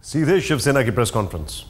सीधे शिवसेना की press conference.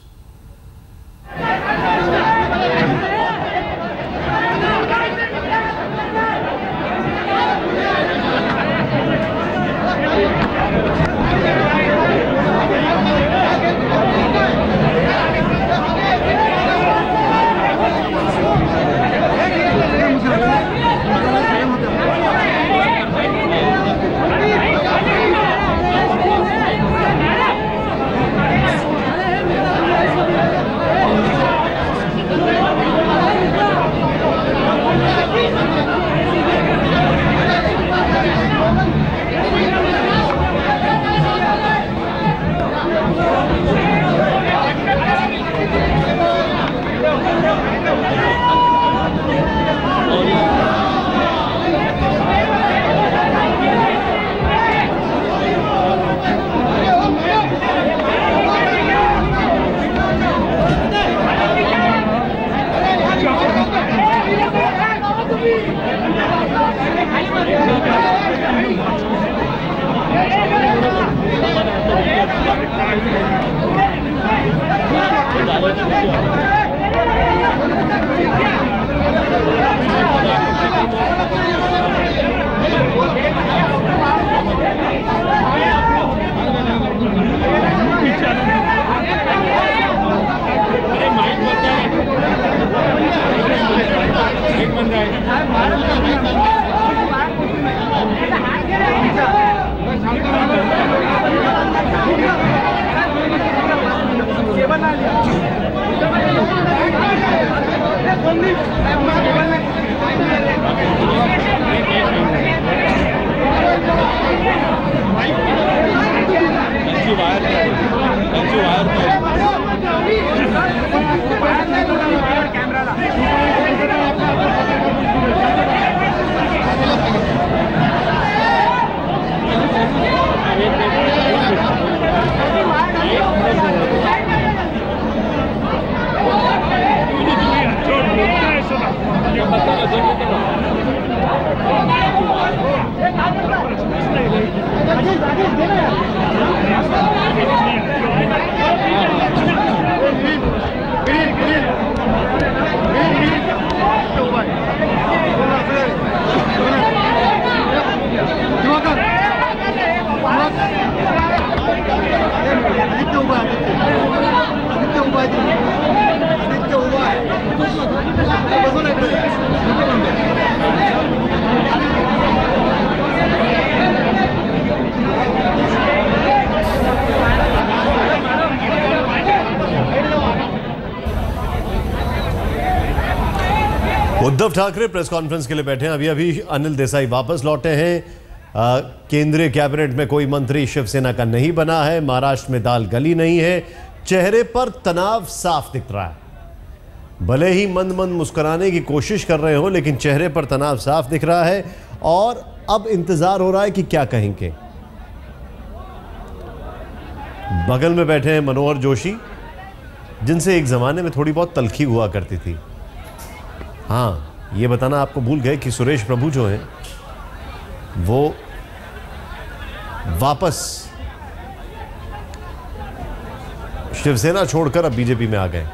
Uddhav Thackeray press conference के लिए बैठे हैं। अभी अनिल देसाई वापस लौटे हैं। केंद्रीय कैबिनेट में कोई मंत्री शिवसेना का नहीं बना है। महाराष्ट्र में दाल गली नहीं है। चेहरे पर तनाव साफ दिख रहा है। भले ही मंद मंद मुस्कुराने की कोशिश कर रहे हो, लेकिन चेहरे पर तनाव साफ दिख रहा है। और अब इंतजार हो रहा है कि क्या कहेंगे। बगल में बैठे हैं मनोहर जोशी, जिनसे एक जमाने में थोड़ी बहुत तलखी हुआ करती थी। हाँ, ये बताना आपको भूल गए कि सुरेश प्रभु जो हैं वो वापस शिवसेना छोड़कर अब बीजेपी में आ गए।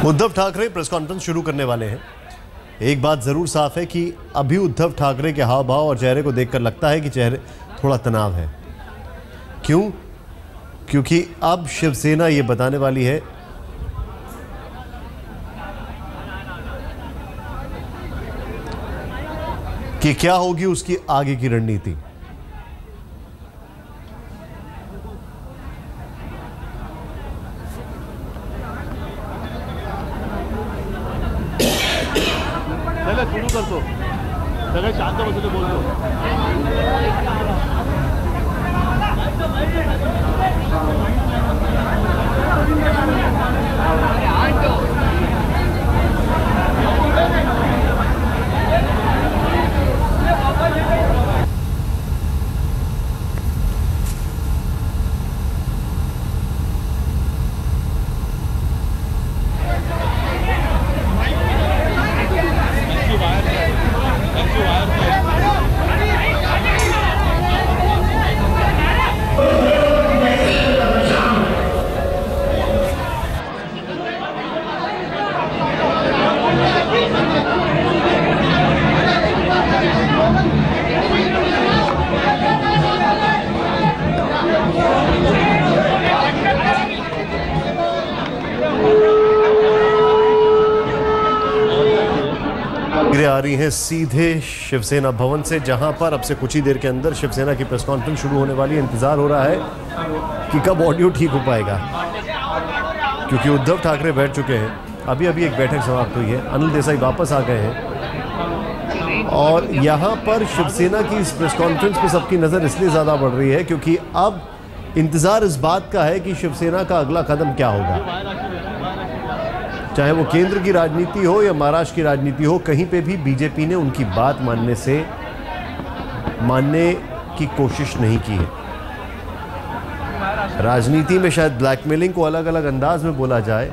उद्धव ठाकरे प्रेस कॉन्फ्रेंस शुरू करने वाले हैं। एक बात जरूर साफ है कि अभी उद्धव ठाकरे के हाव भाव और चेहरे को देखकर लगता है कि चेहरे थोड़ा तनाव है। क्यों? क्योंकि अब शिवसेना ये बताने वाली है कि क्या होगी उसकी आगे की रणनीति। शुरू करतो सगळे शांत बसून बोलतो। आ रही हैं सीधे शिवसेना भवन से, जहां पर अब से कुछ ही देर के अंदर शिवसेना की प्रेस कॉन्फ्रेंस शुरू होने वाली है। इंतजार हो रहा है कि कब ऑडियो ठीक हो पाएगा, क्योंकि उद्धव ठाकरे बैठ चुके हैं। अभी अभी एक बैठक समाप्त हुई है, अनिल देसाई वापस आ गए हैं और यहां पर शिवसेना की इस प्रेस कॉन्फ्रेंस पर सबकी नज़र इसलिए ज़्यादा बढ़ रही है क्योंकि अब इंतज़ार इस बात का है कि शिवसेना का अगला कदम क्या होगा। चाहे वो केंद्र की राजनीति हो या महाराष्ट्र की राजनीति हो, कहीं पे भी बीजेपी ने उनकी बात मानने की कोशिश नहीं की है। राजनीति में शायद ब्लैकमेलिंग को अलग अलग अंदाज में बोला जाए,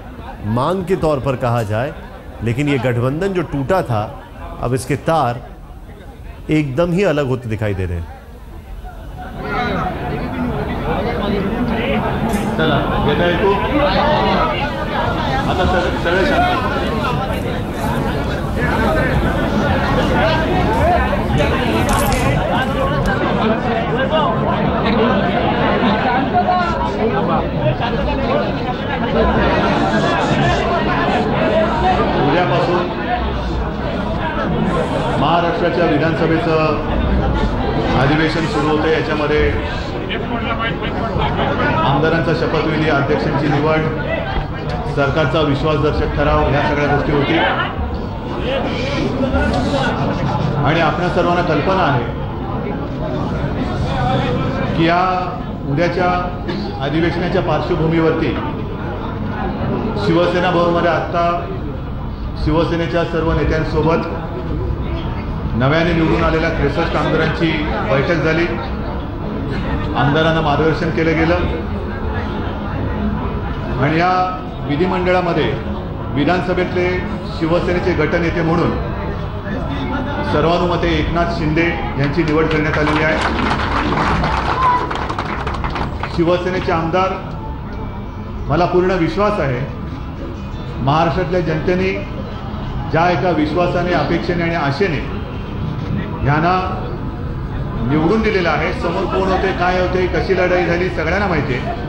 मांग के तौर पर कहा जाए, लेकिन ये गठबंधन जो टूटा था, अब इसके तार एकदम ही अलग होते दिखाई दे रहे हैं। आता सगळे शांत। उद्यापासून महाराष्ट्राच्या विधानसभेचं अधिवेशन सुरू होते। याच्यामध्ये आमदारांचा शपथविधी, अध्यक्षांची निवड, सरकारचा विश्वासदर्शक ठराव, ह्या सगळ्या गोष्टी होती। आणि आपल्या सर्वांना कल्पना आहे की या उद्याच्या अधिवेशनाच्या पार्श्वभूमीवरती शिवसेना भवनमध्ये आता शिवसेनेच्या सर्व नेत्यांसोबत नव्याने निवडून आलेल्या 63 आमदारांची बैठक झाली। आमदारांना मार्गदर्शन केलं गेलं आणि या विधिमंडळामध्ये विधानसभेतले शिवसेनेचे गटनेते म्हणून सर्वानुमते एकनाथ शिंदे यांची निवड करण्यात आलेली आहे। शिवसेनेचे आमदार, मला पूर्ण विश्वास आहे महाराष्ट्रातल्या जनतेने ज्या एका विश्वासाने, अपेक्षेने आणि आशेने यांना निवडून दिलेलं आहे, समोर कोण होते, काय होते, कशी लढाई झाली, सगळ्यांना माहिती आहे।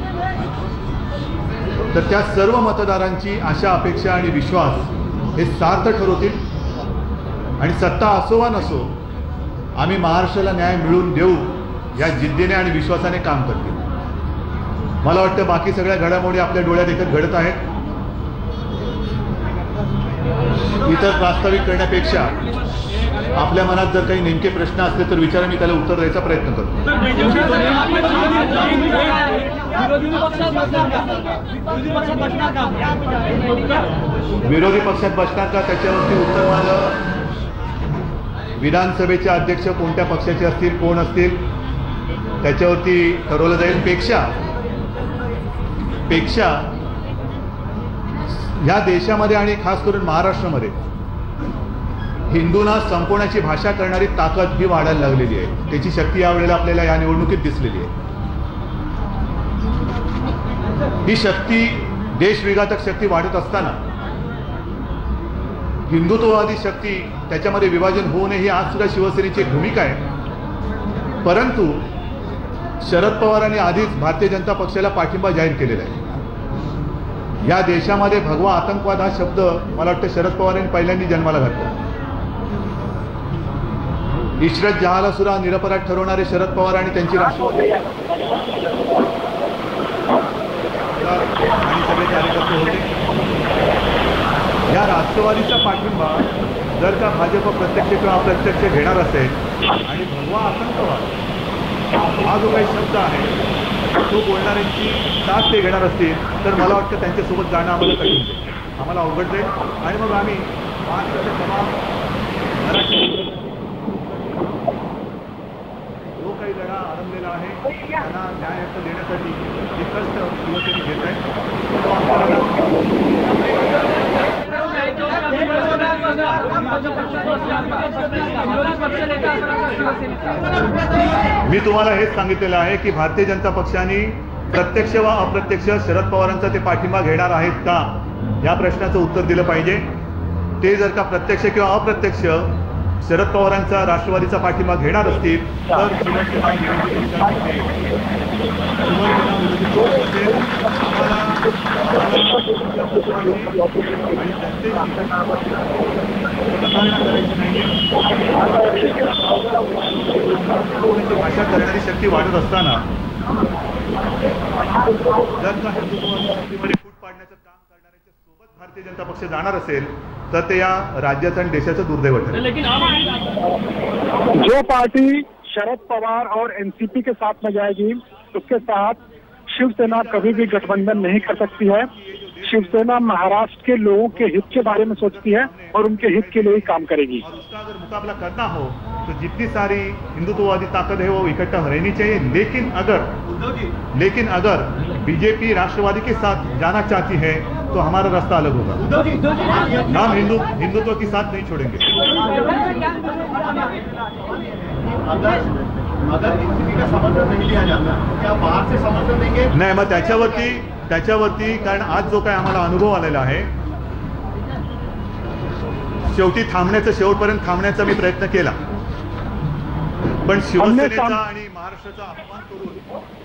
तर त्या सर्व मतदारांची आशा, अपेक्षा आणि विश्वास हे सार्थ ठरवतील आणि सत्ता असो वा नसो, आम्ही महाराष्ट्राला न्याय मिळवून देऊ या जिद्दीने आणि विश्वासाने काम करतील। मला वाटतं बाकी सगळ्या घडामोडी आपल्या डोळ्यात एकच घडत आहेत। इतर प्रास्ताविक करण्यापेक्षा आपल्या मनात जर काही नेमके प्रश्न असले तर विचारा, मी त्याला उत्तर द्यायचा प्रयत्न करतो। विरोधी पक्षात बसणार का, त्याच्यावरती उत्तर माझं विधानसभेचे अध्यक्ष कोणत्या पक्षाचे असतील, कोण असतील, त्याच्यावरती ठरवलं जाईल। पेक्षा या देशामध्ये आणि खास करून महाराष्ट्रामध्ये हिंदूंना संपवण्याची भाषा करणारी ताकद ही वाढायला लागलेली आहे। त्याची शक्ती यावेळेला आपल्याला या निवडणुकीत दिसलेली आहे। ही शक्ती, देशविघातक शक्ती वाढत असताना हिंदुत्ववादी शक्ती त्याच्यामध्ये विभाजन होऊ नये ही आज सुद्धा शिवसेनेची एक भूमिका आहे. परंतु शरद पवारांनी आधीच भारतीय जनता पक्षाला पाठिंबा जाहीर केलेला आहे. या देशामध्ये भगवा आतंकवाद हा शब्द मला वाटतं शरद पवारांनी पहिल्यांदा जन्माला घातला. इशरत जहाला सुद्धा निरपराध ठरवणारे शरद पवार आणि त्यांची राष्ट्रवादी आणि सगळे कार्यकर्ते होते. या राष्ट्रवादीचा पाठिंबा जर का भाजप प्रत्यक्ष किंवा अप्रत्यक्ष घेणार असेल आणि भगवा आतंकवाद हा जो काही शब्द आहे तो बोलणाऱ्यांची साथ ते घेणार असतील तर मला वाटतं त्यांच्यासोबत जाणं आम्हाला कठीण जाईल, आम्हाला अवघड जाईल. आणि मग आम्ही महाराष्ट्राचे तमाम मराठी जो काही लढा आरंभलेला आहे त्यांना न्याय हक्क देण्यासाठी जे कष्ट शिवसेना घेत आहे तो मी तुम्हाला हेच सांगितलेलं आहे की भारतीय जनता पक्षाने प्रत्यक्ष व अप्रत्यक्ष शरद पवारांचा ते पाठिंबा घेणार आहेत का या प्रश्नाचं उत्तर दिलं पाहिजे. ते जर का प्रत्यक्ष किंवा अप्रत्यक्ष शरद पवारांचा राष्ट्रवादीचा पाठिंबा घेणार असतील तर भाषा करणारी शक्ती वाढत असताना जर का हिंदुत्ववादी फूट पाडण्याचं काम करणाऱ्यांच्या सोबत भारतीय जनता पक्ष जाणार असेल तर ते या राज्याचं आणि देशाचं दुर्दैव ठरेल. जो पार्टी शरद पवार और एनसीपी के साथ में जाएगी उसके साथ शिवसेना कभी भी गठबंधन नहीं कर सकती है. शिवसेना महाराष्ट्र के लोगों के हित के बारे में सोचती है और उनके हित के लिए ही काम करेगी. और उसका अगर मुकाबला करना हो तो जितनी सारी हिंदुत्ववादी ताकत है वो इकट्ठा रहनी चाहिए. लेकिन अगर बीजेपी राष्ट्रवादी के साथ जाना चाहती है तो हमारा रास्ता अलग होगा. हम हिंदुत्व की साथ नहीं छोड़ेंगे. अगर एनसीपी का समर्थन नहीं लिया जाता क्या बाहर से समर्थन देंगे? नाही, मग त्याच्यावरती कारण आज जो काय आम्हाला अनुभव आलेला आहे शेवटी शेवटपर्यंत थांबण्याचा मी प्रयत्न केला पण शिवसेनेचा आणि महाराष्ट्राचा अपमान करून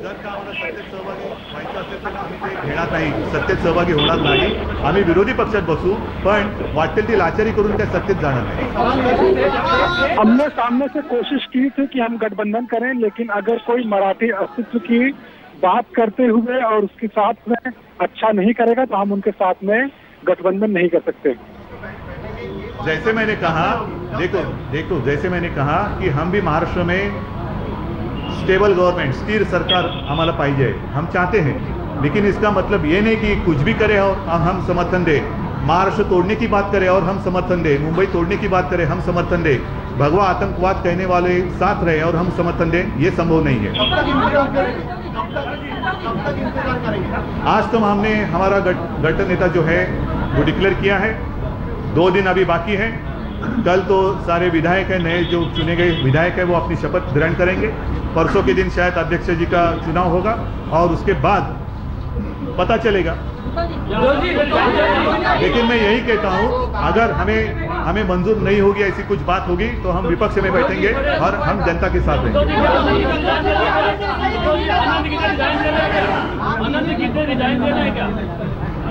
जर का आम्हाला सत्तेत सहभागी व्हायचं असेल तर आम्ही ते घेणार नाही, सत्तेत सहभागी होणार नाही. आम्ही विरोधी पक्षात बसू पण वाटेल ती लाचारी करून त्या सत्तेत जाणार नाही. हमने सामने से कोशिश की थी कि हम गठबंधन करें लेकिन अगर कोई मराठी अस्तित्व की बात करते हुए और उसके साथ में अच्छा नहीं करेगा तो हम उनके साथ में गठबंधन नहीं कर सकते. जैसे मैंने कहा देखो जैसे मैंने कहा कि हम भी महाराष्ट्र में स्टेबल गवर्नमेंट स्थिर सरकार हमारा पाइए हम चाहते हैं. लेकिन इसका मतलब ये नहीं कि कुछ भी करे और हम समर्थन दे. महाराष्ट्र तोड़ने की बात करे और हम समर्थन दे, मुंबई तोड़ने की बात करे हम समर्थन दे, भगवा आतंकवाद कहने वाले साथ रहे और हम समर्थन दें, ये संभव नहीं है. आज तो हमने हमारा गठ नेता जो है वो डिक्लेयर किया है. 2 दिन अभी बाकी है. कल तो सारे विधायक है, नए जो चुने गए विधायक है वो अपनी शपथ ग्रहण करेंगे. परसों के दिन शायद अध्यक्ष जी का चुनाव होगा और उसके बाद पता चलेगा. लेकिन मैं यही कहता हूँ अगर हमें मंजूर नहीं होगी ऐसी कुछ बात होगी तो हम विपक्ष में बैठेंगे और हम जनता के साथ रहेंगे.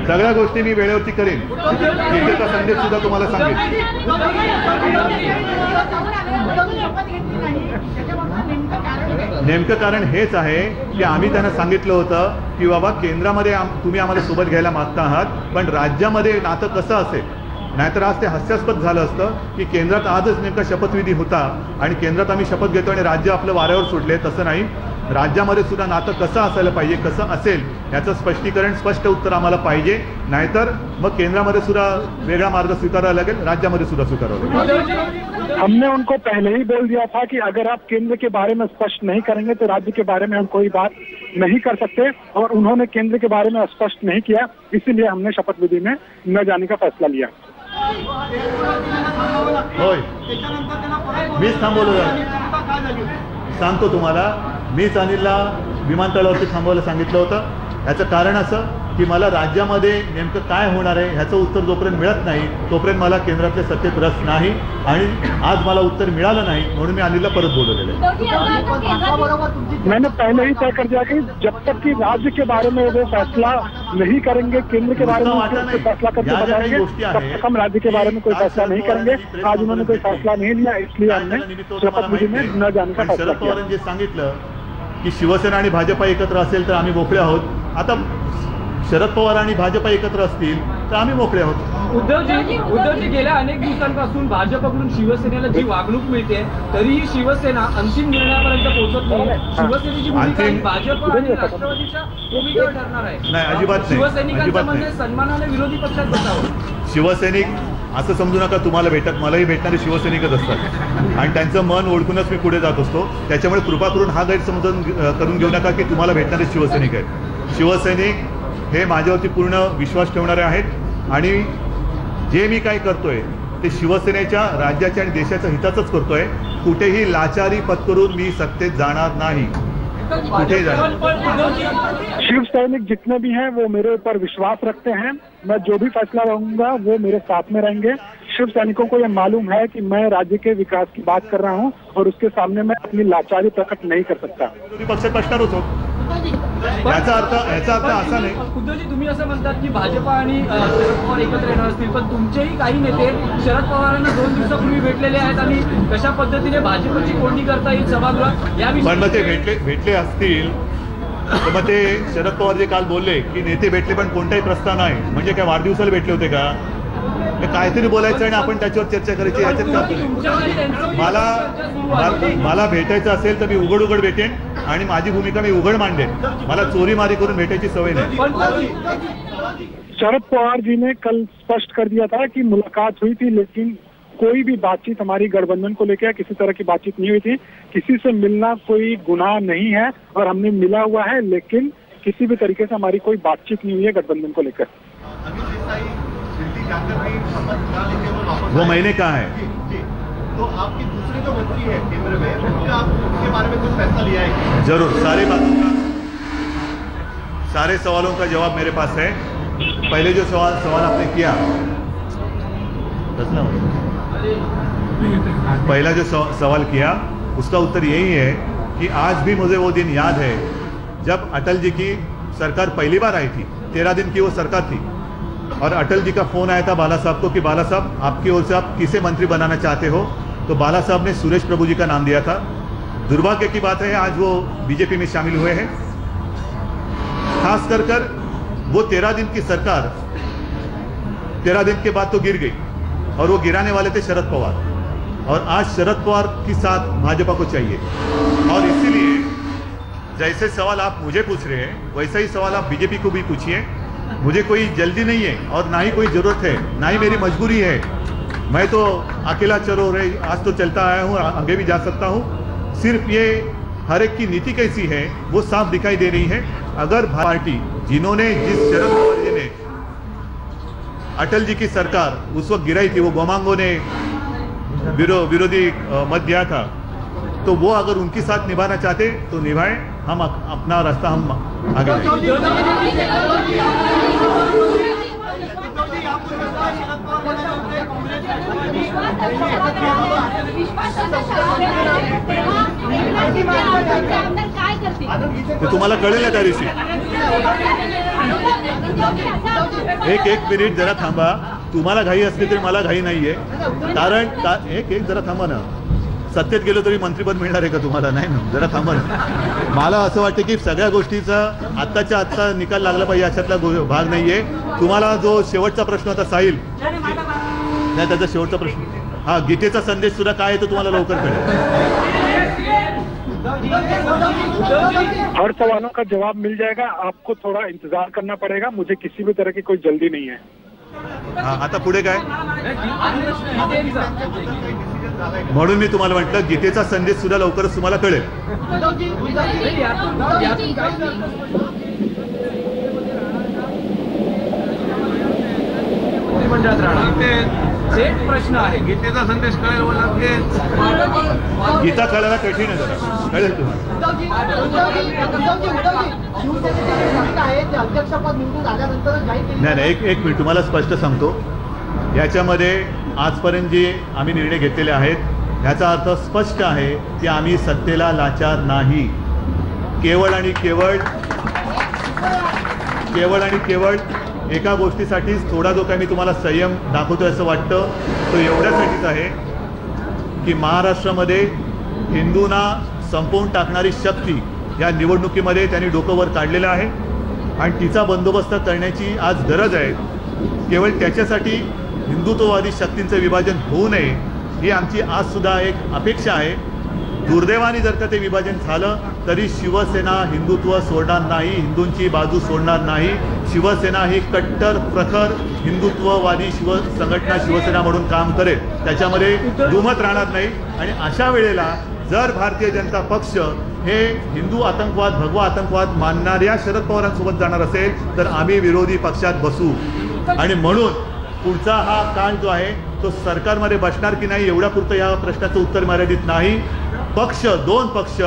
सगळ्या गोष्टी मी वेळेवरती करेन. गीतेचा संदेश सुद्धा तुम्हाला सांगेन. नेमकं कारण हेच आहे की आम्ही त्यांना सांगितलं होतं की बाबा केंद्रामध्ये तुम्ही आम्हाला सोबत घ्यायला मागता आहात पण राज्यामध्ये नातं कसं असेल. नाहीतर आज ते हास्यास्पद झालं असतं की केंद्रात आजच नेमका शपथविधी होता आणि केंद्रात आम्ही शपथ घेतो आणि राज्य आपलं वाऱ्यावर सोडले. तसं नाही, राज्यामध्ये सुद्धा नातं कसं असायला पाहिजे, कसं असेल याचं स्पष्टीकरण स्पष्ट उत्तर आम्हाला पाहिजे. नाहीतर मग केंद्रामध्ये सुद्धा वेगळा मार्ग स्वीकारावा लागेल, राज्यामध्ये सुद्धा स्वीकारावा लागेल. हमने उनको पहले ही बोल दिया था कि अगर आप केंद्र के बारे में स्पष्ट नहीं करेंगे तो राज्य के बारे में हम कोई बात नहीं कर सकते और उन्होंने केंद्र के बारे में स्पष्ट नहीं किया. इसीलिए हमने शपथ विधि में न जाने का फैसला लिया. होय, मीच थांबवलं. सांगतो तुम्हाला, मीच अनिलला विमानतळावरती थांबवायला सांगितलं होतं. याचं कारण असं की मला राज्यामध्ये नेमकं काय होणार आहे ह्याचं उत्तर जोपर्यंत मिळत नाही तोपर्यंत मला केंद्रातल्या सत्तेत रस नाही आणि आज मला उत्तर मिळालं नाही म्हणून मी अनिलला परत बोलवलेलं आहे। मैंने पहले ही तय कर दिया कि जब तक कि राज्य के बारे में वो फैसला नहीं करेंगे, केंद्र के बारे में फैसला करके बताएंगे, तब तक हम राज्य के बारे में कोई फैसला नहीं करेंगे। आज उन्होंने कोई फैसला नहीं लिया, इसलिए हमने शपथ विधी में न जाने का फैसला शरद किया। पवारांनी जे सांगितलं की शिवसेना आणि भाजपा एकत्र असेल तर आम्ही मोकळे आहोत। आता शरद पवार आणि भाजपा एकत्र असतील तर आम्ही मोकळे आहोत। उद्धवजी गेल्या अनेक दिवसांपासून भाजपकडून शिवसेनेला जी वागणूक मिळते तरीही शिवसेना अंतिम निर्णयापर्यंत पोहोचत नाही। शिवसेनेची भूमिका ही भाजप आणि राष्ट्रवादीच्या भूमिकेवर ठरणार आहे। नाही, अजिबात नाही, शिवसैनिकांचं अजिबात म्हणणं नाही। सन्मानाने विरोधी पक्षात बसावं। शिवसैनिक असं समजू नका तुम्हाला भेटत, मलाही भेटणारे शिवसैनिकच असतात आणि त्यांचं मन ओळखूनच मी पुढे जात असतो। त्याच्यामुळे कृपा करून हा गैरसमज करून घेऊ नका की तुम्हाला भेटणारे शिवसैनिक आहेत। शिवसैनिक हे माझ्यावरती पूर्ण विश्वास ठेवणारे आहेत आणि जे मी काय करतोय ते शिवसेनेच्या राज्याच्या आणि देशाच्या हिताचंच करतोय। कुठेही लाचारी पत्करून मी सत्तेत जाणार नाही, कुठेही जाणार। शिव सैनिक जितने भी हैं वो मेरे ऊपर विश्वास रखते हैं। मैं जो भी फैसला रहूंगा वो मेरे साथ में रहेंगे। शिव सैनिकों को ये मालूम है कि मैं राज्य के विकास की बात कर रहा हूं और उसके सामने मैं अपनी लाचारी प्रकट नहीं कर सकता। विरोधी पक्षात बसणार होतो, याचा अर्थ असा नाही। उद्धवजी तुम्ही असं म्हणतात की भाजपा आणि शरद पवार एकत्र येणार असतील, पण तुमचेही काही नेते शरद पवारांना 2 दिवसापूर्वी भेटलेले आहेत आणि कशा पद्धतीने भाजपची कोंडी करता येईल सभागृहात या पण मग ते भेटले असतील तर मग ते शरद पवार जे काल बोलले की नेते भेटले पण कोणताही प्रस्ताव नाही, म्हणजे काय वाढदिवसाला भेटले होते का? काहीतरी बोलायचं आणि आपण त्याच्यावर चर्चा करायची, ह्याच्यात मला भेटायचं असेल तर मी उघड भेटेन आणि माझी भूमिका मी उघड मांडेन। मला चोरीमारी करून भेटायची सवय नाही। शरद पवार जी ने कल स्पष्ट कर दिया था कि मुलाकात हुई थी, लेकिन कोई भी बातचीत हमारी गठबंधन को लेकर किसी तरह की बातचीत नहीं हुई थी। किसी से मिलना कोई गुनाह नहीं है और हमने मिला हुआ है, लेकिन किसी भी तरीके से हमारी कोई बातचीत नहीं हुई है गठबंधन को लेकर। वो मैंने कहा है। तो आपकी दूसरी जो मंत्री है केंद्र में उनके बारे में कुछ फैसला लिया है? जरूर, सारे सवालों का जवाब मेरे पास है। पहले जो सवाल आपने किया, पहला जो सवाल किया उसका उत्तर यही है कि आज भी मुझे वो दिन याद है जब अटल जी की सरकार पहली बार आई थी। 13 दिन की वो सरकार थी और अटल जी का फोन आया था बाला साहब को कि बाला साहब आपकी ओर से आप किसे मंत्री बनाना चाहते हो? तो बाला साहब ने सुरेश प्रभु जी का नाम दिया था। दुर्भाग्य की बात है आज वो बीजेपी में शामिल हुए हैं। खास कर वो 13 दिन की सरकार 13 दिन के बाद तो गिर गई और वो गिराने वाले थे शरद पवार, और आज शरद पवार के साथ भाजपा को चाहिए। और इसीलिए जैसे सवाल आप मुझे पूछ रहे हैं वैसा ही सवाल आप बीजेपी को भी पूछिए। मुझे कोई जल्दी नहीं है और ना ही कोई ज़रूरत है, ना ही मेरी मजबूरी है। मैं तो अकेला चलो रे आज तो चलता आया हूँ, आगे भी जा सकता हूँ। सिर्फ ये हर एक की नीति कैसी है वो साफ दिखाई दे रही है। अगर पार्टी जिन्होंने जिस शरद पवार जी ने अटल जी की सरकार उस वक्त गिराई थी, वो गोमांगों ने विरोधी मत दिया था, तो वो अगर उनके साथ निभाना चाहते तो निभाएं। हम अपना रास्ता हम आगे ते तुम्हाला कळेल ना त्या दिवशी। एक मिनिट जरा थांबा, तुम्हाला घाई असली तरी मला घाई नाहीये, कारण एक जरा थांबा ना। सत्तेत गेलो तरी मंत्रीपद मिळणार आहे का तुम्हाला? नाही ना, जरा थांबा ना। मला असं वाटतं की सगळ्या गोष्टीचा आत्ताच्या आत्ता निकाल लागला पाहिजे अशातला भाग नाहीये। तुम्हाला जो शेवटचा प्रश्न होता साहिल, नाही त्याचा शेवटचा प्रश्न, हा गीतेचा संदेश सुद्धा काय आहे तो तुम्हाला लवकर कळेल। हर सवालों का जवाब मिल जाएगा, आपको थोड़ा इंतजार करना पड़ेगा। मुझे किसी भी तरह की कोई जल्दी नहीं है। आता पुढे काय? म्हणून मी तुम्हाला म्हटलं गीतेचा संदेश सुद्धा लवकरच तुम्हाला कळेल। मंत्रिमंडळात राहणार एक प्रश्न आहे, गीतेचा संदेश कळेल बोला ते गीता कळायला कठीण आहे जरा, कळेल तुम्हाला. नाही नाही, एक मिनिट तुम्हाला स्पष्ट सांगतो. याच्यामध्ये आजपर्यंत जे आम्ही निर्णय घेतलेले आहेत याचा अर्थ स्पष्ट आहे की आम्ही सत्तेला लाचार नाही. केवळ आणि केवळ एका गोष्टीसाठीच थोडा जो काही मी तुम्हाला संयम दाखवतोय असं वाटतं तो एवढ्यासाठीच आहे की महाराष्ट्रामध्ये हिंदूंना संपवून टाकणारी शक्ती या निवडणुकीमध्ये त्यांनी डोकं वर काढलेलं आहे आणि तिचा बंदोबस्त करण्याची आज गरज आहे. केवळ त्याच्यासाठी हिंदुत्ववादी शक्तींचं विभाजन होऊ नये ही आमची आजसुद्धा एक अपेक्षा आहे. दुर्दैवाने जर का ते विभाजन झालं तरी शिवसेना हिंदुत्व सोडणार नाही, हिंदूंची बाजू सोडणार नाही. शिवसेना ही कट्टर प्रखर हिंदुत्ववादी संघटना शिवसेना म्हणून काम करेल, त्याच्यामध्ये दुमत राहणार नाही. आणि अशा वेळेला जर भारतीय जनता पक्ष हे हिंदू आतंकवाद भगवा आतंकवाद मानणाऱ्या शरद पवारांसोबत जाणार असेल तर आम्ही विरोधी पक्षात बसू. आणि म्हणून पुढचा हा काळ जो आहे तो सरकारमध्ये बसणार की नाही एवढ्यापुरतं या प्रश्नाचं उत्तर मर्यादित नाही. दोन पक्ष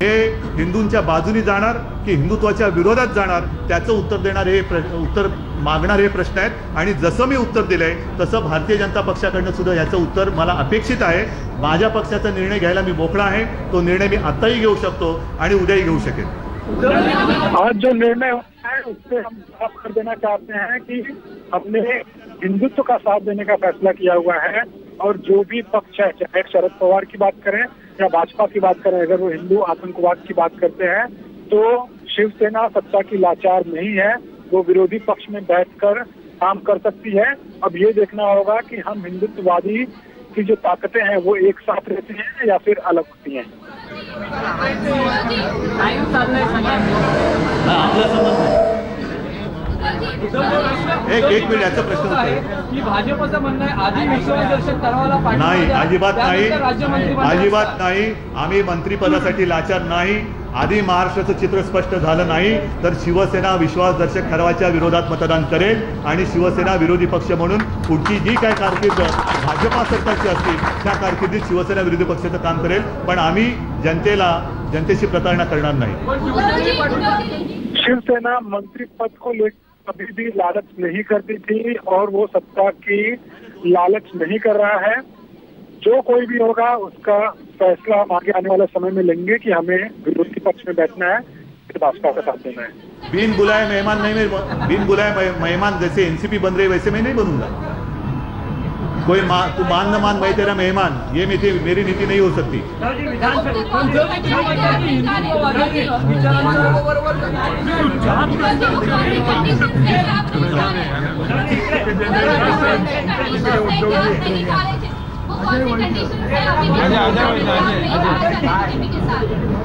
हे हिंदूंच्या बाजूनी जाणार की हिंदुत्वाच्या विरोधात जाणार त्याचं उत्तर देणारे उत्तर मागणारे हे प्रश्न आहेत. आणि जसं मी उत्तर दिलंय तसं भारतीय जनता पक्षाकडनं सुद्धा याचं उत्तर मला अपेक्षित आहे. माझ्या पक्षाचा निर्णय घ्यायला मी मोकळा आहे. तो निर्णय मी आताही घेऊ शकतो आणि उद्याही घेऊ शकेन. आज जो निर्णय होता है उससे हम साफ कर देना चाहते हैं कि हमने हिंदुत्व का साथ देने का फैसला किया हुआ है और जो भी पक्ष है चाहे शरद पवार की बात करें या भाजपा की बात करें, अगर वो हिंदू आतंकवाद की बात करते हैं तो शिवसेना सत्ता की लाचार नहीं है, वो विरोधी पक्ष में बैठकर काम कर सकती है. अब ये देखना होगा कि हम हिंदुत्ववादी की जो ताकतें हैं वो एक साथ रहती हैं या फिर अलग होती हैं. एक मिनिट याचा प्रश्न आहे की भाजपचं म्हणणं आहे आधी विश्वासदर्शक ठरावाला नाही, अजिबात नाही. आम्ही मंत्रिपदासाठी लाचार नाही. आधी महाराष्ट्राचं चित्र स्पष्ट झालं नाही तर शिवसेना विश्वासदर्शक ठरावाच्या विरोधात मतदान करेल आणि शिवसेना विरोधी पक्ष म्हणून पुढची जी काय कारकीर्द भाजपा सरकारची असतील त्या कारकिर्दीत शिवसेना विरोधी पक्षाचं काम करेल. पण आम्ही जनतेशी प्रतारणा करणार नाही. शिवसेना मंत्री पद को लेकर कभी भी लालच नहीं करती थी और वो सत्ता की लालच नहीं कर रहा है. जो कोई भी होगा उसका फैसला हम आगे आने वाले समय में लेंगे कि हमें विरोधी पक्ष में बैठना है फिर भाजपा का साथ देना है. बिन बुलाए मेहमान जैसे एनसीपी बन रहे वैसे मैं नहीं बनूंगा. कोई तू मान न मान मैं तेरा मेहमान, ये मेरी नीति नहीं हो सकती.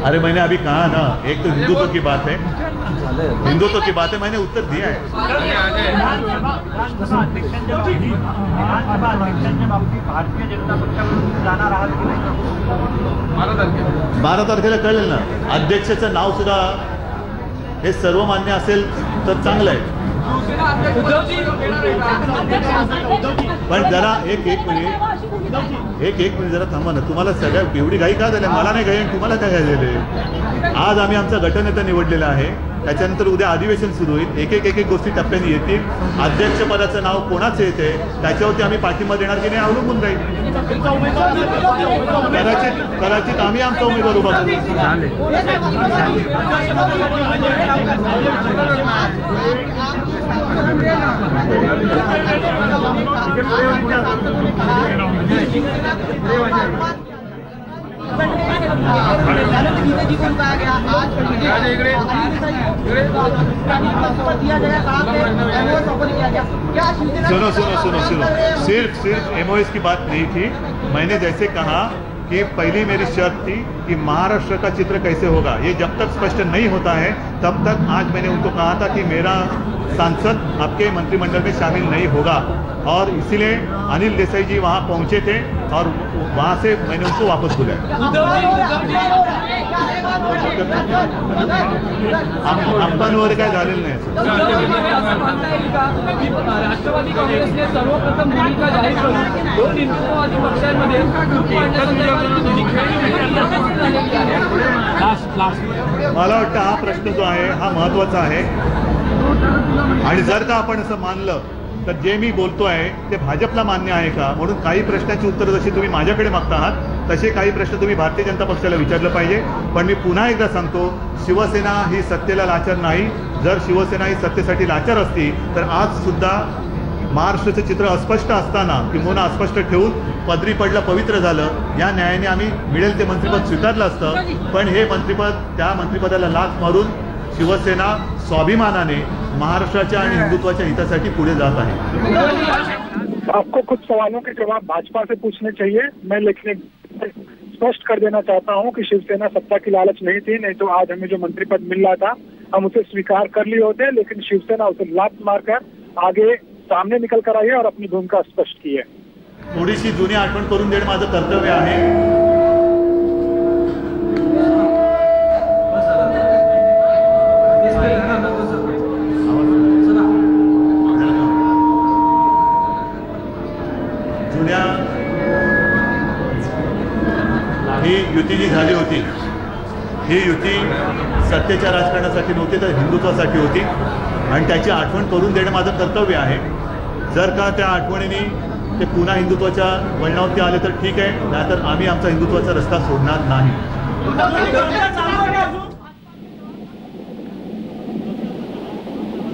अरे मैंने अभी कहा ना, एक तो हिंदुत्व की बात है, मैंने उत्तर दिया है. भारतीय जनता पक्षाकडून जाणार आहात की नाही? 12 तारखेला कळेल ना. अध्यक्षाचं नाव सुद्धा हे सर्वमान्य असेल तर चांगलं आहे. पण जरा एक मिनिट जरा थांबा ना. तुम्हाला सगळ्या एवढी घाई का झाली? मला नाही घाई, तुम्हाला काय घाई झाली? आज आम्ही आमचा गटनेता निवडलेला आहे. त्याच्यानंतर उद्या अधिवेशन सुरू होईल. एक गोष्टी टप्प्याने येतील. अध्यक्षपदाचं नाव कोणाचं येते त्याच्यावरती आम्ही पाठिंबा देणार की नाही अवलंबून राहील. कदाचित आम्ही आमचा उमेदवार उभा करू. सुनो, सिर्फ एमओएस की बात नहीं थी. मैंने जैसे कहा कि पहली मेरी शर्त थी कि महाराष्ट्र का चित्र कैसे होगा ये जब तक स्पष्ट नहीं होता है तब तक आज मैंने उनको कहा था कि मेरा सांसद आपके मंत्रिमंडल में शामिल नहीं होगा. और इसीलिए अनिल देसाई जी वहाँ पहुँचे थे और वहां से मैंने उनको वापस बुलाया। अप्पांवर काय झालेलं नाही। राष्ट्रवादी काँग्रेसने सर्वप्रथम भूमिका जाहीर करून दोन हिंदुत्ववादी पक्षांमध्ये मला वाटतं हा प्रश्न जो आहे हा महत्त्वाचा आहे आणि जर का आपण असं मानलं तर जे मी बोलतो आहे ते भाजपला मान्य आहे का, म्हणून काही प्रश्नाची उत्तरं जशी तुम्ही माझ्याकडे मागता आहात तसे काही प्रश्न तुम्ही भारतीय जनता पक्षाला विचारलं पाहिजे। पण मी पुन्हा एकदा सांगतो, शिवसेना ही सत्तेला लाचार नाही। जर शिवसेना ही सत्तेसाठी लाचार असती तर आज सुद्धा महाराष्ट्राचं चित्र अस्पष्ट असताना किंवा अस्पष्ट ठेवून पदरी पडलं पवित्र झालं, या न्यायाने आम्ही मिळेल ते मंत्रिपद स्वीकारलं असतं। पण हे मंत्रिपद, त्या मंत्रिपदाला लाच मारून शिवसेना स्वाभिमानाने महाराष्ट्राच्या आणि हिंदुत्वाच्या हितासाठी पुढे जात आहे। आपको कुछ सवालों के जवाब भाजपा से पूछने चाहिए। मैं लिखने स्पष्ट कर देना चाहता हूं कि शिवसेना सत्ता की लालच नहीं थी, नहीं तो आज हमें जो मंत्रिपद मिल रहा था हम उसे स्वीकार कर लिए होते, लेकिन शिवसेना उसे लात मारकर आगे सामने निकल कर आई है और अपनी भूमिका स्पष्ट की है। थोडीशी जुनी आठवण करून देणं माझं कर्तव्य आहे। जुन्या ही युती जी झाली होती, ही युती सत्तेच्या राजकारणासाठी नव्हती तर हिंदुत्वासाठी होती आणि त्याची आठवण करून देणं माझं कर्तव्य आहे। जर का त्या आठवणीने ते पुन्हा हिंदुत्वाच्या वळणावरती आले तर ठीक आहे, नाहीतर आम्ही आमचा हिंदुत्वाचा रस्ता सोडणार नाही।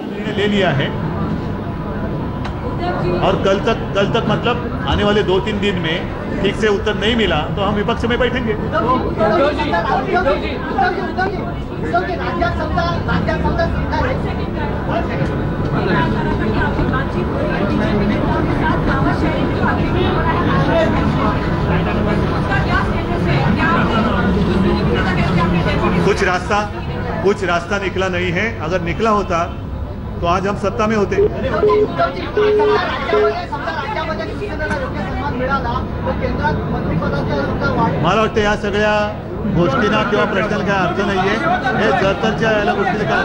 निर्णय ले लिया है और कल तक मतलब आने वाले 2-3 दिन में ठीक से उत्तर नहीं मिला तो हम विपक्ष में बैठेंगे। कुछ रास्ता निकला नहीं है। अगर निकला होता तो आज हम सत्ता में होते। मला वाटतं या सगळ्या गोष्टींना किंवा प्रश्नाला काय अर्थ नाहीये। हे जरतरच्या याला गोष्टीला काय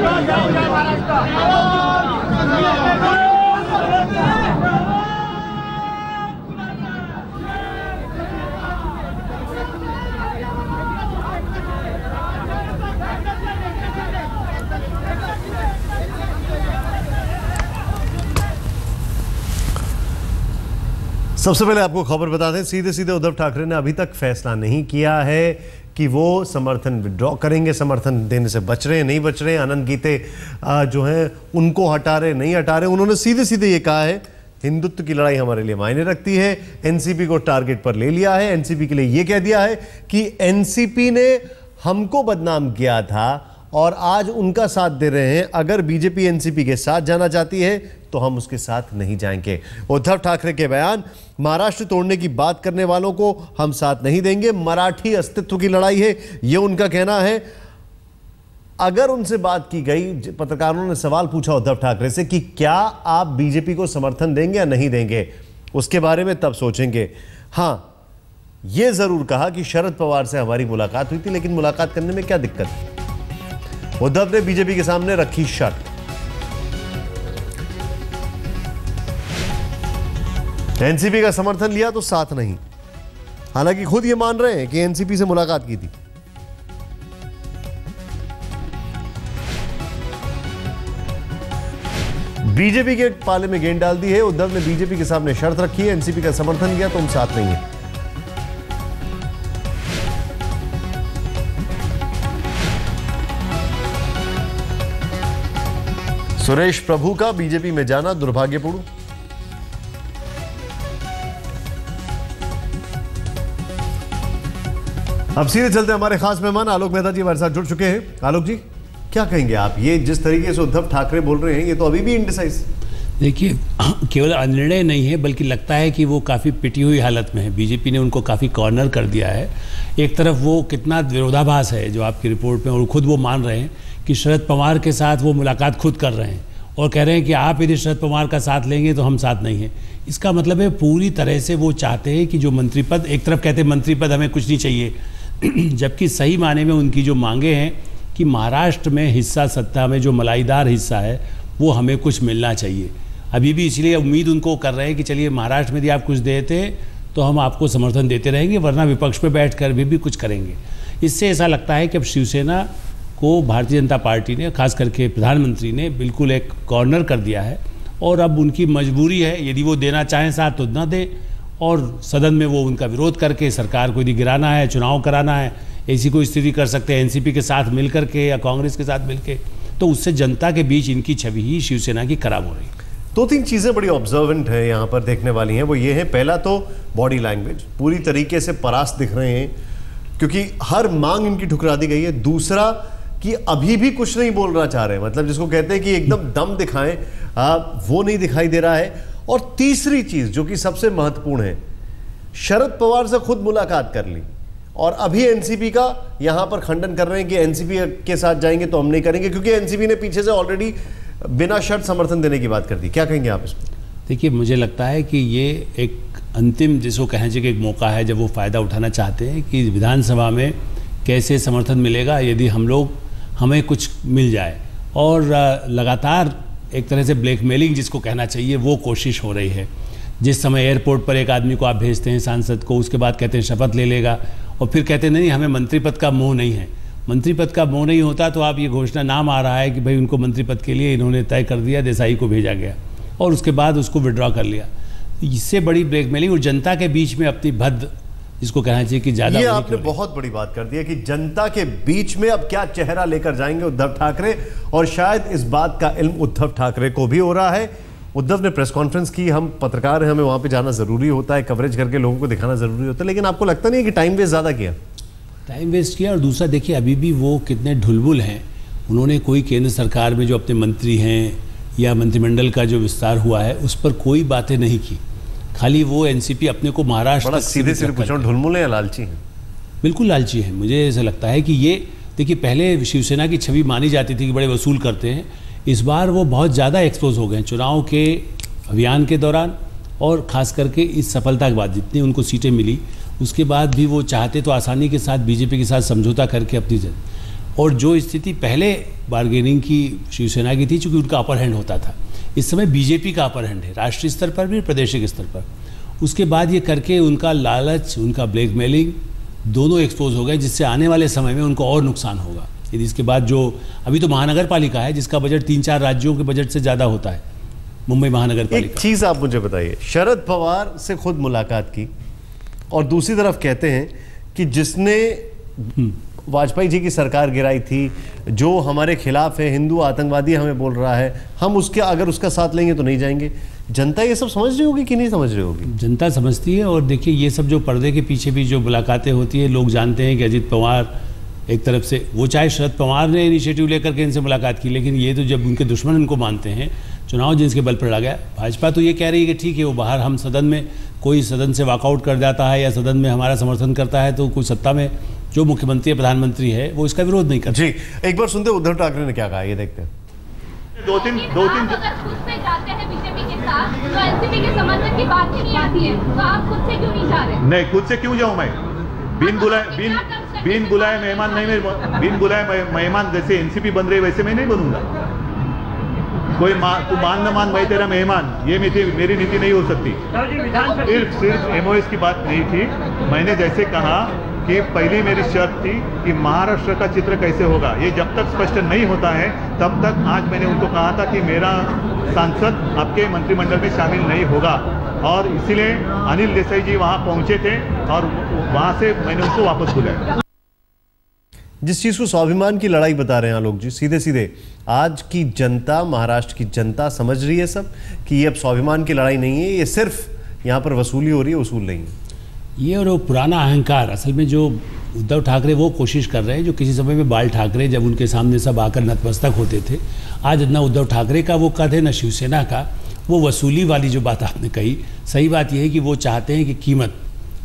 सबसे पहले आपको खबर बता दें, सीधे सीधे उद्धव ठाकरे ने अभी तक फैसला नहीं किया है कि वो समर्थन विड्रॉ करेंगे, समर्थन देने से बच रहे हैं नहीं बच रहे हैं, अनंत गीते जो हैं उनको हटा रहे नहीं हटा रहे। उन्होंने सीधे सीधे ये कहा है हिंदुत्व की लड़ाई हमारे लिए मायने रखती है। एनसीपी को टारगेट पर ले लिया है। एनसीपी के लिए ये कह दिया है कि एनसीपी ने हमको बदनाम किया था और आज उनका साथ दे रहे हैं। अगर बीजेपी एनसीपी के साथ जाना चाहती है तो हम उसके साथ नहीं जाएंगे। उद्धव ठाकरे के बयान, महाराष्ट्र तोड़ने की बात करने वालों को हम साथ नहीं देंगे, मराठी अस्तित्व की लड़ाई है, यह उनका कहना है। अगर उनसे बात की गई, पत्रकारों ने सवाल पूछा उद्धव ठाकरे से कि क्या आप बीजेपी को समर्थन देंगे या नहीं देंगे, उसके बारे में तब सोचेंगे। हां, यह जरूर कहा कि शरद पवार से हमारी मुलाकात हुई थी, लेकिन मुलाकात करने में क्या दिक्कत है। उद्धव ने बीजेपी के सामने रखी शर्त। एनसीपी का समर्थन लिया तो साथ नहीं। हालांकि खुद ये मान रहे हैं कि एनसीपी से मुलाकात की थी। बीजेपी के पाले में गेंद डाल दी है। उद्धव ने बीजेपी के सामने शर्त रखी है, एनसीपी का समर्थन किया तो हम साथ नहीं है। सुरेश प्रभु का बीजेपी में जाना दुर्भाग्यपूर्ण। अब सीधे चलते हमारे खास मेहमान आलोक मेहता जी हमारे साथ जुड़ चुके हैं। आलोक जी, क्या कहेंगे आप, ये जिस तरीके से उद्धव ठाकरे बोल रहे हैं ये तो अभी भी इंडिसाइज। देखिए, केवल अनिर्णय नहीं है बल्कि लगता है कि वो काफ़ी पिटी हुई हालत में है। बीजेपी ने उनको काफ़ी कॉर्नर कर दिया है। एक तरफ वो कितना विरोधाभास है जो आपकी रिपोर्ट में, और खुद वो मान रहे हैं कि शरद पवार के साथ वो मुलाकात खुद कर रहे हैं और कह रहे हैं कि आप यदि शरद पवार का साथ लेंगे तो हम साथ नहीं हैं। इसका मतलब है पूरी तरह से वो चाहते हैं कि जो मंत्री पद, एक तरफ कहते हैं मंत्री पद हमें कुछ नहीं चाहिए, जबकि सही माने में उनकी जो मांगे हैं कि महाराष्ट्र में हिस्सा, सत्ता में जो मलाईदार हिस्सा है वो हमें कुछ मिलना चाहिए। अभी भी इसलिए उम्मीद उनको कर रहे हैं कि चलिए महाराष्ट्र में यदि आप कुछ देते तो हम आपको समर्थन देते रहेंगे, वरना विपक्ष में बैठ कर भी कुछ करेंगे। इससे ऐसा लगता है कि अब शिवसेना को भारतीय जनता पार्टी ने, खास करके प्रधानमंत्री ने बिल्कुल एक कॉर्नर कर दिया है और अब उनकी मजबूरी है, यदि वो देना चाहें साथ तो ना दें और सदन में वो उनका विरोध करके सरकार को यदि गिराना है, चुनाव कराना है, ऐसी कोई स्थिति कर सकते हैं एनसीपी के साथ मिल करके या कांग्रेस के साथ मिलके, तो उससे जनता के बीच इनकी छवि ही शिवसेना की खराब हो रही है। 2-3 चीज़ें बड़ी ऑब्जर्वेंट है यहाँ पर देखने वाली हैं, वो ये है, पहला तो बॉडी लैंग्वेज, पूरी तरीके से परास्त दिख रहे हैं क्योंकि हर मांग इनकी ठुकरा दी गई है। दूसरा कि अभी भी कुछ नहीं बोलना चाह रहे, मतलब जिसको कहते हैं कि एकदम दम दिखाएं, वो नहीं दिखाई दे रहा है। और तीसरी चीज़ जो कि सबसे महत्वपूर्ण है, शरद पवार से खुद मुलाकात कर ली और अभी एनसीपी का यहाँ पर खंडन कर रहे हैं कि एनसीपी के साथ जाएंगे तो हम नहीं करेंगे, क्योंकि एनसीपी ने पीछे से ऑलरेडी बिना शर्त समर्थन देने की बात कर दी। क्या कहेंगे आप इसमें? देखिए, मुझे लगता है कि ये एक अंतिम, जिसको कहना चाहिए कि एक मौका है जब वो फ़ायदा उठाना चाहते हैं कि विधानसभा में कैसे समर्थन मिलेगा यदि हमें कुछ मिल जाए, और लगातार एक तरह से ब्लैकमेलिंग जिसको कहना चाहिए वो कोशिश हो रही है। जिस समय एयरपोर्ट पर एक आदमी को आप भेजते हैं, सांसद को, उसके बाद कहते हैं शपथ ले लेगा और फिर कहते हैं नहीं हमें मंत्री पद का मोह नहीं है। मंत्री पद का मोह नहीं होता तो आप ये घोषणा, नाम आ रहा है कि भाई उनको मंत्री पद के लिए इन्होंने तय कर दिया, देसाई को भेजा गया और उसके बाद उसको विड्रॉ कर लिया। इससे बड़ी ब्लैकमेलिंग और जनता के बीच में अपनी भद्द, जिसको कहना चाहिए कि ज़्यादा, ये आपने बहुत बड़ी बात कर दी है कि जनता के बीच में अब क्या चेहरा लेकर जाएंगे उद्धव ठाकरे, और शायद इस बात का इल्म उद्धव ठाकरे को भी हो रहा है। उद्धव ने प्रेस कॉन्फ्रेंस की, हम पत्रकार हैं, हमें वहाँ पे जाना ज़रूरी होता है, कवरेज करके लोगों को दिखाना ज़रूरी होता है, लेकिन आपको लगता नहीं है कि टाइम वेस्ट ज़्यादा किया? टाइम वेस्ट किया। और दूसरा देखिए, अभी भी वो कितने ढुलबुल हैं, उन्होंने कोई केंद्र सरकार में जो अपने मंत्री हैं या मंत्रिमंडल का जो विस्तार हुआ है उस पर कोई बातें नहीं की। खाली वो एनसीपी अपने को महाराष्ट्र सीधे पूछो, ढुलमुल या लालची हैं? बिल्कुल लालची है। मुझे ऐसा लगता है कि ये देखिए, पहले शिवसेना की छवि मानी जाती थी कि बड़े वसूल करते हैं, इस बार वो बहुत ज़्यादा एक्सपोज हो गए चुनाव के अभियान के दौरान, और ख़ास करके इस सफलता के बाद जितनी उनको सीटें मिली उसके बाद भी वो चाहते तो आसानी के साथ बीजेपी के साथ समझौता करके अपनी और जो स्थिति पहले बार्गेनिंग की शिवसेना की थी, चूँकि उनका अपर हैंड होता था, इस समय बीजेपी का अपर हैंड है राष्ट्रीय स्तर पर भी, प्रादेशिक स्तर पर। उसके बाद ये करके उनका लालच, उनका ब्लैकमेलिंग दोनों एक्सपोज हो गए, जिससे आने वाले समय में उनको और नुकसान होगा। यदि इसके बाद जो अभी तो महानगर पालिका है जिसका बजट 3-4 राज्यों के बजट से ज़्यादा होता है, मुंबई महानगर पालिका। एक चीज़ आप मुझे बताइए, शरद पवार से खुद मुलाकात की और दूसरी तरफ कहते हैं कि जिसने वाजपेयी जी की सरकार गिराई थी, जो हमारे खिलाफ है, हिंदू आतंकवादी हमें बोल रहा है, हम उसके अगर उसका साथ लेंगे तो नहीं जाएंगे। जनता ये सब समझ रही होगी कि नहीं समझ रही होगी? जनता समझती है। और देखिए, ये सब जो पर्दे के पीछे भी जो मुलाकातें होती है, लोग जानते हैं कि अजीत पवार एक तरफ से, वो चाहे शरद पवार ने इनिशिएटिव लेकर के इनसे मुलाकात की, लेकिन ये तो जब उनके दुश्मन इनको मानते हैं, चुनाव जिसके बल पर लड़ा गया। भाजपा तो ये कह रही है कि ठीक है, वो बाहर, हम सदन में, कोई सदन से वॉकआउट कर जाता है या सदन में हमारा समर्थन करता है तो कोई सत्ता में जो मुख्यमंत्री या प्रधानमंत्री है वो इसका विरोध नहीं करता। जी, एक बार सुनते उद्धव ठाकरे ने क्या कहा, ये देखते हैं। दो तीन अगर खुद से जाते हैं बीजेपी के साथ तो एनसीपी के समर्थन की बात ही नहीं आती है, तो आप खुद से क्यों नहीं जा रहे? नहीं, खुद से क्यों जाऊं मैं? बिन बुलाए मेहमान नहीं, बिन बुलाए मेहमान जैसे एनसीपी बन रहे वैसे मैं नहीं बनूंगा। कोई तू मान न मान, मैं तेरा मेहमान, ये मेरी नीति नहीं हो सकती। सिर्फ एमओएस की बात नहीं थी। मैंने जैसे कहा कि पहली मेरी शर्त थी कि महाराष्ट्र का चित्र कैसे होगा, ये जब तक स्पष्ट नहीं होता है तब तक, आज मैंने उनको कहा था कि मेरा सांसद आपके मंत्रिमंडल में शामिल नहीं होगा, और इसीलिए अनिल देसाई जी वहाँ पहुँचे थे और वहाँ से मैंने उनको वापस बुलाया। जिस चीज़ को स्वाभिमान की लड़ाई बता रहे हैं आलोक जी, सीधे सीधे आज की जनता, महाराष्ट्र की जनता समझ रही है सब कि ये अब स्वाभिमान की लड़ाई नहीं है, ये सिर्फ यहाँ पर वसूली हो रही है, वसूल नहीं है। ये और वो पुराना अहंकार, असल में जो उद्धव ठाकरे वो कोशिश कर रहे हैं, जो किसी समय में बाल ठाकरे जब उनके सामने सब आकर नतमस्तक होते थे, आज न उद्धव ठाकरे का वो कद है न शिवसेना का। वो वसूली वाली जो बात आपने कही, सही बात यह है कि वो चाहते हैं कि कीमत,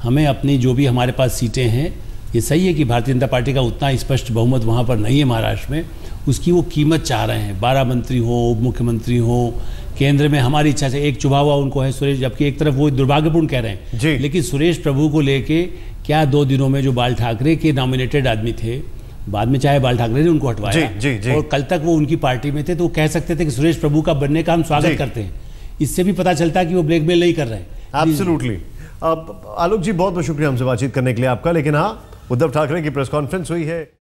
हमें अपनी जो भी हमारे पास सीटें हैं ये सही है कि भारतीय जनता पार्टी का उतना स्पष्ट बहुमत वहाँ पर नहीं है महाराष्ट्र में, उसकी वो कीमत चाह रहे हैं। 12 मंत्री हो, उप मुख्यमंत्री हो, केंद्र में हमारी इच्छा से एक चुभा हुआ उनको है सुरेश, जबकि एक तरफ वो दुर्भाग्यपूर्ण कह रहे हैं जी। लेकिन सुरेश प्रभु को लेके क्या 2 दिनों में जो बाल ठाकरे के नॉमिनेटेड आदमी थे, बाद में चाहे बाल ठाकरे ने उनको हटवाया जी। और कल तक वो उनकी पार्टी में थे, तो वो कह सकते थे कि सुरेश प्रभु का बनने का हम स्वागत करते हैं। इससे भी पता चलता है कि वो ब्लैकमेल नहीं कर रहे हैं। एब्सोल्युटली। आलोक जी, बहुत बहुत शुक्रिया हमसे बातचीत करने के लिए आपका। लेकिन हाँ, उद्धव ठाकरे की प्रेस कॉन्फ्रेंस हुई है।